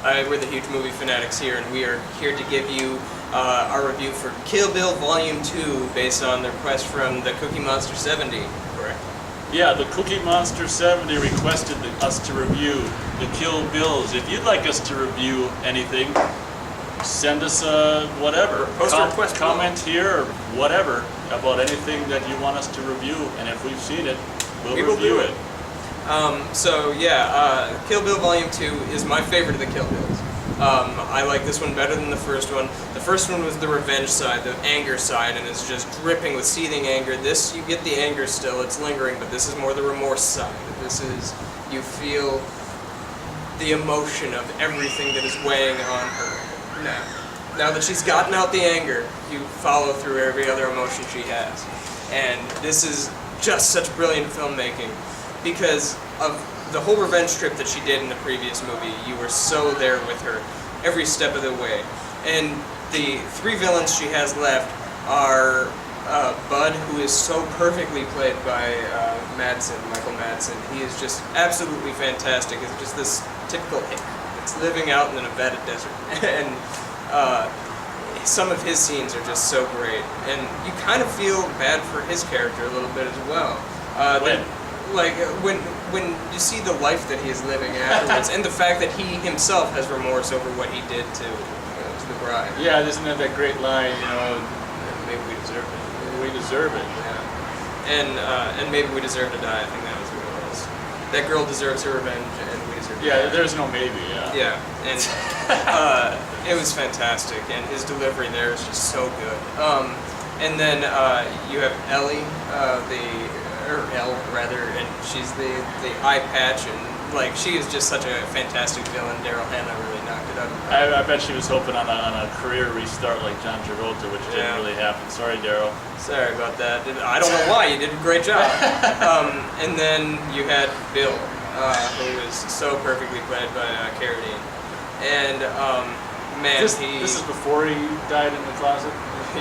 We're the Huge Movie Fanatics here, and we are here to give you our review for Kill Bill Volume 2, based on the request from the Cookie Monster 70, correct? Yeah, the Cookie Monster 70 requested us to review the Kill Bills. If you'd like us to review anything, send us whatever. Post a request comment here or whatever about anything that you want us to review, and if we've seen it, we'll review it. Kill Bill Volume 2 is my favorite of the Kill Bills. I like this one better than the first one. The first one was the revenge side, the anger side, and it's just dripping with seething anger. This, you get the anger still, it's lingering, but this is more the remorse side. This is, you feel the emotion of everything that is weighing on her. Now that she's gotten out the anger, you follow through every other emotion she has. And this is just such brilliant filmmaking, because of the whole revenge trip that she did in the previous movie. You were so there with her every step of the way. And the three villains she has left are Bud, who is so perfectly played by Michael Madsen. He is just absolutely fantastic. It's just this typical hick that's living out in the Nevada desert. And some of his scenes are just so great. And you kind of feel bad for his character a little bit as well. When you see the life that he is living afterwards, and the fact that he himself has remorse over what he did to the bride. Yeah, isn't that that great line? Maybe we deserve it. We deserve it. Yeah. And maybe we deserve to die. I think that was what it was. That girl deserves her revenge, and we deserve to die. Yeah, there's no maybe. Yeah, and it was fantastic, and his delivery there is just so good. And then you have Ellie, or Elle rather, and she's the eye patch, and like she is just such a fantastic villain. Daryl Hannah really knocked it out of the park. I bet she was hoping on a career restart like John Travolta, which didn't really happen. Sorry, Daryl. Sorry about that. I don't know why. You did a great job. And then you had Bill, who was so perfectly played by Carradine. And man, this is before he died in the closet.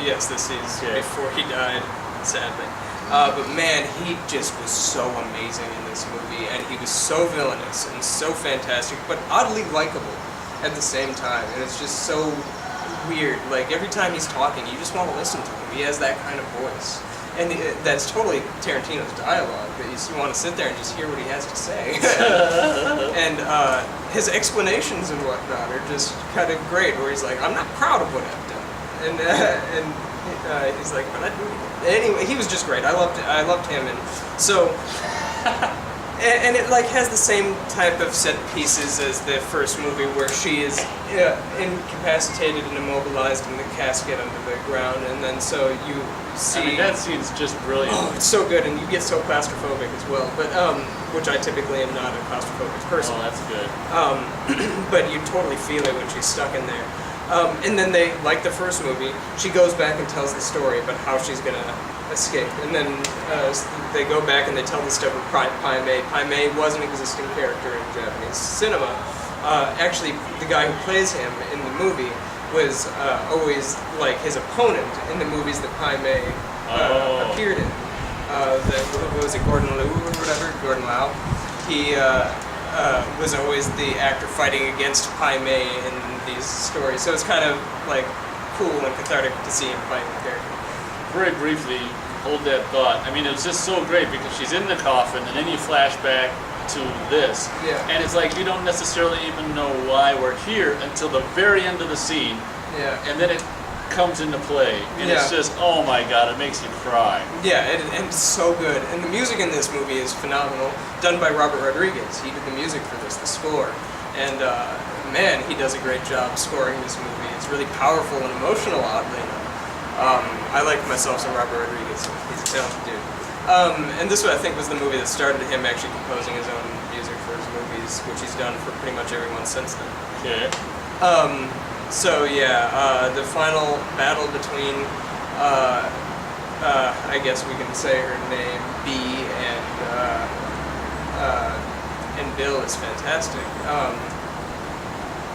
Yes, this is before he died, sadly. But man, he just was so amazing in this movie, and he was so villainous and so fantastic, but oddly likable at the same time. And it's just so weird. Like every time he's talking, you just want to listen to him. He has that kind of voice, and that's totally Tarantino's dialogue. That you want to sit there and just hear what he has to say. And his explanations and whatnot are just kind of great. Where he's like, "I'm not proud of what I've done," and he's like, "But I do." Anyway, he was just great. I loved him, and so, and it like has the same type of set pieces as the first movie, where she is incapacitated and immobilized in the casket under the ground, and then so you see. I mean, that scene's just brilliant. Oh, it's so good, and you get so claustrophobic as well. But which I typically am not a claustrophobic person. Oh, that's good. But you totally feel it when she's stuck in there. And then they, like the first movie, she goes back and tells the story about how she's going to escape. And then they go back and they tell the story of Pai Mei. Pai Mei was an existing character in Japanese cinema. Actually, the guy who plays him in the movie was always like his opponent in the movies that Pai Mei appeared in. What was it, Gordon Liu or whatever? Gordon Lau. He was always the actor fighting against Pai Mei in these stories, so it's kind of like cool and cathartic to see him fight the character. Very briefly, hold that thought. I mean, it was just so great because she's in the coffin, and then you flash back to this, and it's like you don't necessarily even know why we're here until the very end of the scene, and then it comes into play, and it's just, oh my god, it makes you cry. Yeah, and it's so good. And the music in this movie is phenomenal, done by Robert Rodriguez. He did the music for this, the score. And man, he does a great job scoring this movie. It's really powerful and emotional, oddly enough. I like myself some Robert Rodriguez. He's a talented dude. And this one, I think, was the movie that started him actually composing his own music for his movies, which he's done for pretty much everyone since then. Okay. So yeah, the final battle between, I guess we can say her name, B, and Bill is fantastic.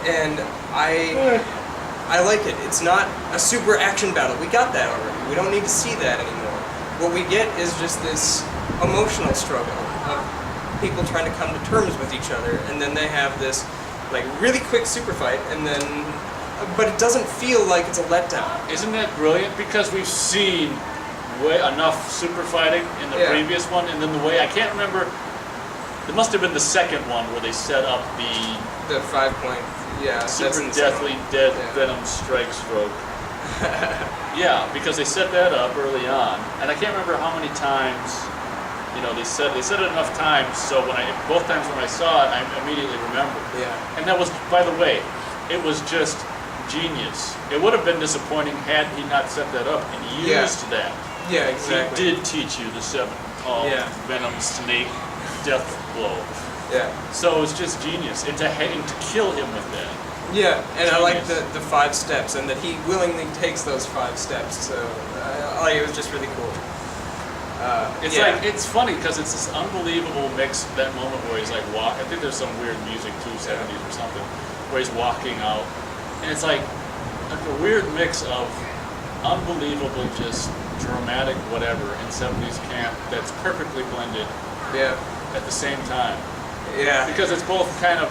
And I like it. It's not a super action battle. We got that already. We don't need to see that anymore. What we get is just this emotional struggle of people trying to come to terms with each other, and then they have this like really quick super fight, and then, but it doesn't feel like it's a letdown. Isn't that brilliant? Because we've seen enough super fighting in the previous one, and then the way, I can't remember, it must have been the second one where they set up the 5-point, super deathly dead venom strike stroke. Yeah, because they set that up early on, and I can't remember how many times. You know, they said it enough times, so both times when I saw it, I immediately remembered. Yeah. And that was, by the way, it was just genius. It would have been disappointing had he not set that up and used that. Yeah, exactly. He did teach you the 7 venom snake death blow. Yeah. So it's just genius, and to kill him with that. Yeah, and I like Genius. the 5 steps, and that he willingly takes those 5 steps. So it was just really cool. It's like, it's funny because it's this unbelievable mix, that moment where he's like I think there's some weird music too, 70s or something, where he's walking out, and it's like a weird mix of unbelievable, just dramatic whatever in 70s camp that's perfectly blended at the same time. Yeah. Because it's both kind of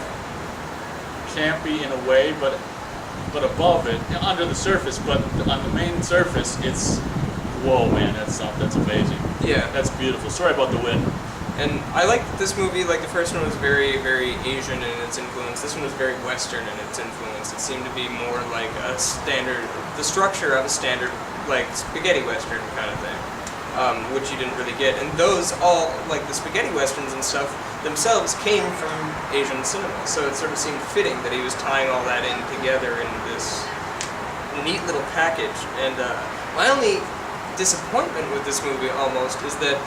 campy in a way, but above it, under the surface, but on the main surface, it's, whoa, man, that's amazing. Yeah. That's beautiful. Sorry about the wind. And I like this movie, like the first one was very, very Asian in its influence. This one was very Western in its influence. It seemed to be more like a standard, the structure of a standard, like spaghetti Western kind of thing, which you didn't really get. And those all, like the spaghetti Westerns and stuff, themselves came from Asian cinema. So it sort of seemed fitting that he was tying all that in together in this neat little package. And my only disappointment with this movie almost is that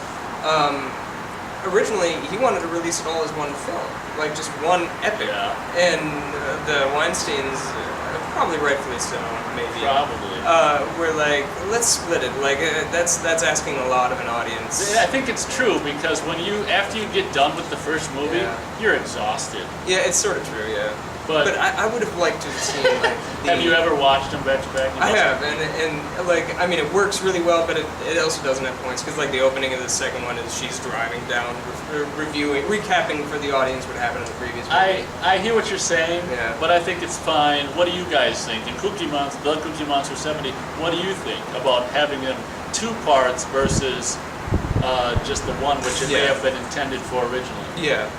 originally he wanted to release it all as one film, like just one epic. Yeah. And the Weinsteins, probably rightfully so, maybe. Probably. We're like, let's split it. Like that's asking a lot of an audience. I think it's true because after you get done with the first movie, you're exhausted. Yeah, it's sort of true. Yeah. But I would have liked to have seen like. Have you ever watched them back to back? I have, and like I mean, it works really well, but it also doesn't have points because like the opening of the second one is she's driving down, recapping for the audience what happened in the previous movie. I hear what you're saying, Yeah. but I think it's fine. What do you guys think? In The Cookie Monster 70, what do you think about having them 2 parts versus just the one, which it may have been intended for originally? Yeah.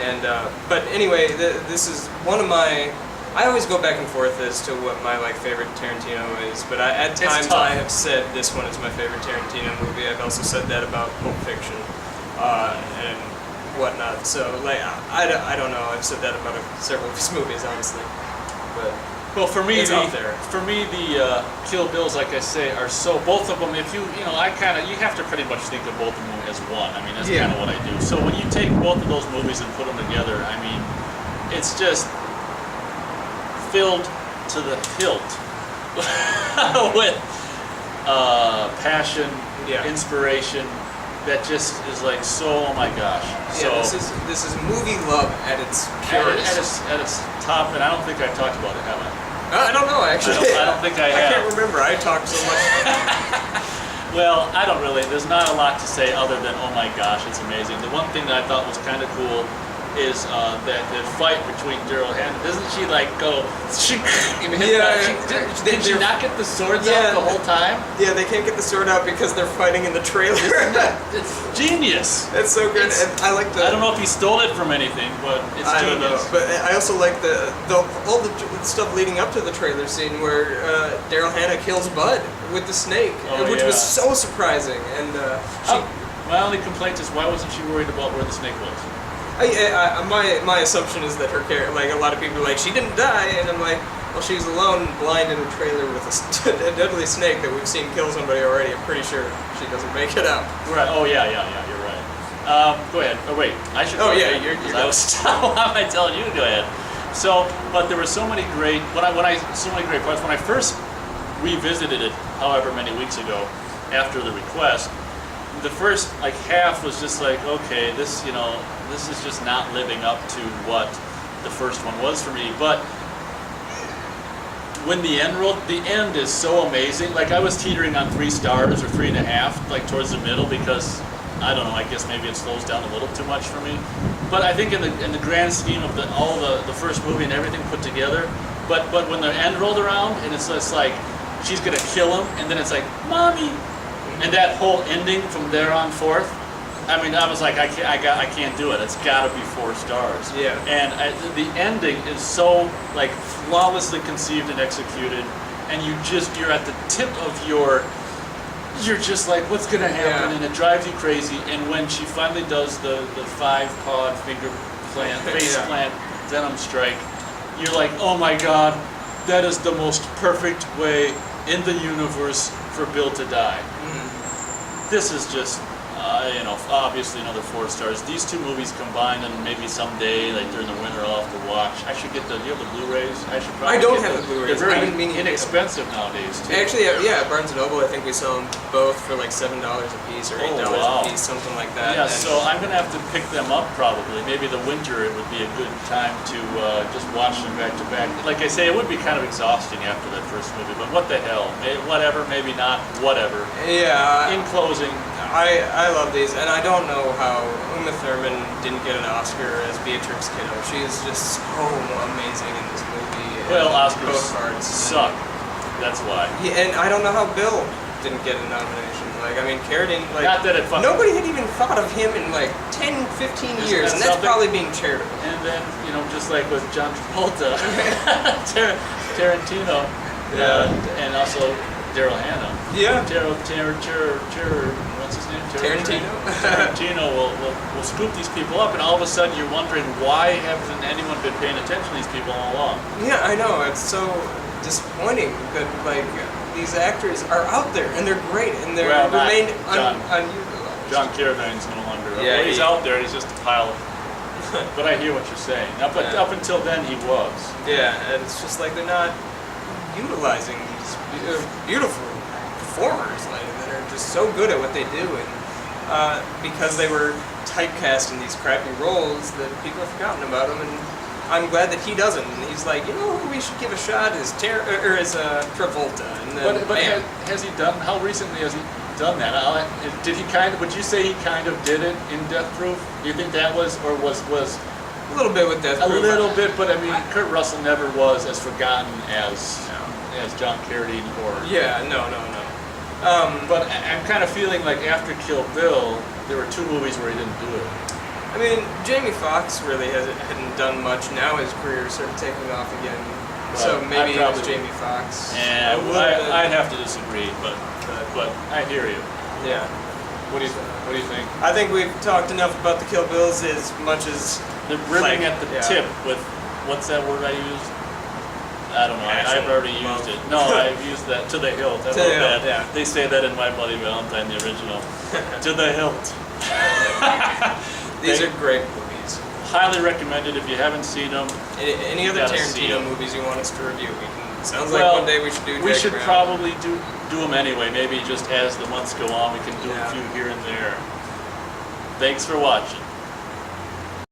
And but anyway, this is one of my. I always go back and forth as to what my like favorite Tarantino is, but at times I have said this one is my favorite Tarantino movie. I've also said that about Pulp Fiction and whatnot. So like I don't know. I've said that about several of his movies, honestly. But well, for me, it's out there. For me, the Kill Bills, like I say, are so both of them. If you have to pretty much think of both of them as one. I mean, that's kind of what I do. So when you take both of those movies and put them together, I mean, it's just filled to the hilt with passion, inspiration. That just is like so. Oh my gosh! Yeah, this is movie love at its purest. At its top, and I don't think I've talked about it, have I? I don't know actually. I don't think I have. I can't remember. I talked so much. Well, I don't really. There's not a lot to say other than oh my gosh, it's amazing. The one thing that I thought was kind of cool is that the fight between Daryl Hannah. Doesn't she like go? Did she not get the swords out the whole time? Yeah, they can't get the sword out because they're fighting in the trailer. It's genius. It's so good, and I like the. I don't know if he stole it from anything, but it's genius. I don't know, but I also like all the stuff leading up to the trailer scene where Daryl Hannah kills Bud with the snake, which was so surprising. And my only complaint is why wasn't she worried about where the snake was? My assumption is that her character, like a lot of people are like, she didn't die, and I'm like, well, she's alone, blind in a trailer with a deadly snake that we've seen kill somebody already. I'm pretty sure she doesn't make it out. Right. Oh yeah, you're right. Go ahead. Oh wait, I should. Oh yeah, you're. Why am I telling you to go ahead? So, but there were so many great so many great parts when I first revisited it, however many weeks ago, after the request. The first like half was just like, okay, this is just not living up to what the first one was for me. But when the end is so amazing. Like I was teetering on 3 stars or 3.5, like towards the middle, because I don't know. I guess maybe it slows down a little too much for me. But I think in the grand scheme of all the first movie and everything put together, but when the end rolled around and it's just like she's gonna kill him, and then it's like mommy, and that whole ending from there on forth. I mean, I was like, I can't do it. It's got to be 4 stars. Yeah. And the ending is so like flawlessly conceived and executed, and you're at the tip of you're just like, what's gonna happen? Yeah. And it drives you crazy. And when she finally does the 5-pawed finger plant, face Yeah. plant venom strike, you're like, oh my god, that is the most perfect way in the universe for Bill to die. This is just, obviously another 4 stars. These 2 movies combined, and maybe someday, like during the winter, I'll have to watch. I should get do you have the Blu-rays? I should probably. I don't get have the Blu-rays. They're I've very been meaning to get them. inexpensive nowadays too. Actually, yeah, Barnes & Noble, I think we sell them both for like $7 a piece or $8 wow. a piece, something like that. Yeah, And- so I'm gonna have to pick them up probably. Maybe the winter it would be a good time to just watch them back to back. Like I say, it would be kind of exhausting after that first movie, but what the hell? Whatever, maybe not. Whatever. Yeah. In closing, I love these, and I don't know how Uma Thurman didn't get an Oscar as Beatrix Kiddo. She is just so amazing in this movie. well, in Oscars both parts. suck. That's why. Yeah, and I don't know how Bill didn't get a nomination. Like, I mean, Carradine, like, Not that it fucking. nobody had even thought of him in like 10, 15 Isn't years, that and that's something? probably being charitable. And then, just like with John Travolta, Tarantino, and also Daryl Hannah. Yeah. What's his name? Tarantino. Tarantino will scoop these people up, and all of a sudden you're wondering why hasn't anyone been paying attention to these people all along? Yeah, I know. It's so disappointing that like these actors are out there and they're great and they're Well, not remained John. unutilized. John Carradine's no longer. Yeah, well, he's he- out there. He's just a pile of. But I hear what you're saying. Up until then, he was. Yeah, and it's just like they're not utilizing these beautiful performers like, that are just so good at what they do, and because they were typecast in these crappy roles that people have forgotten about them, and I'm glad that he doesn't. And he's like, who we should give a shot is Travolta, and then But bam. has he done? How recently has he done that? Did he kind of? Would you say he kind of did it in Death Proof? Do you think that was, or was a little bit with Death a Proof. little bit? But I mean, Kurt Russell never was as forgotten as John Carradine or. Yeah, no. But I'm kind of feeling like after Kill Bill, there were 2 movies where he didn't do it. I mean, Jamie Foxx really hadn't done much. Now his career is sort of taking off again. So Well, maybe it was probably- Jamie Foxx. And I I'd have to disagree, but I hear you. yeah. What do you think? I think we've talked enough about the Kill Bills as much as The ribbing Like, at the yeah. tip with, what's that word I used? I don't know. Passion, I've already love. used it. No, I've used that to the hilt. I To love the hilt, that. yeah. They say that in My Bloody Valentine, the original. To the hilt. these They- are great movies. Highly recommended if you haven't seen them. Any other gotta see Tarantino 'em. movies you want us to review? Sounds like Well, one day we should do. We Jack should Brown. probably do them anyway. Maybe just as the months go on, we can do Yeah. a few here and there. Thanks for watching.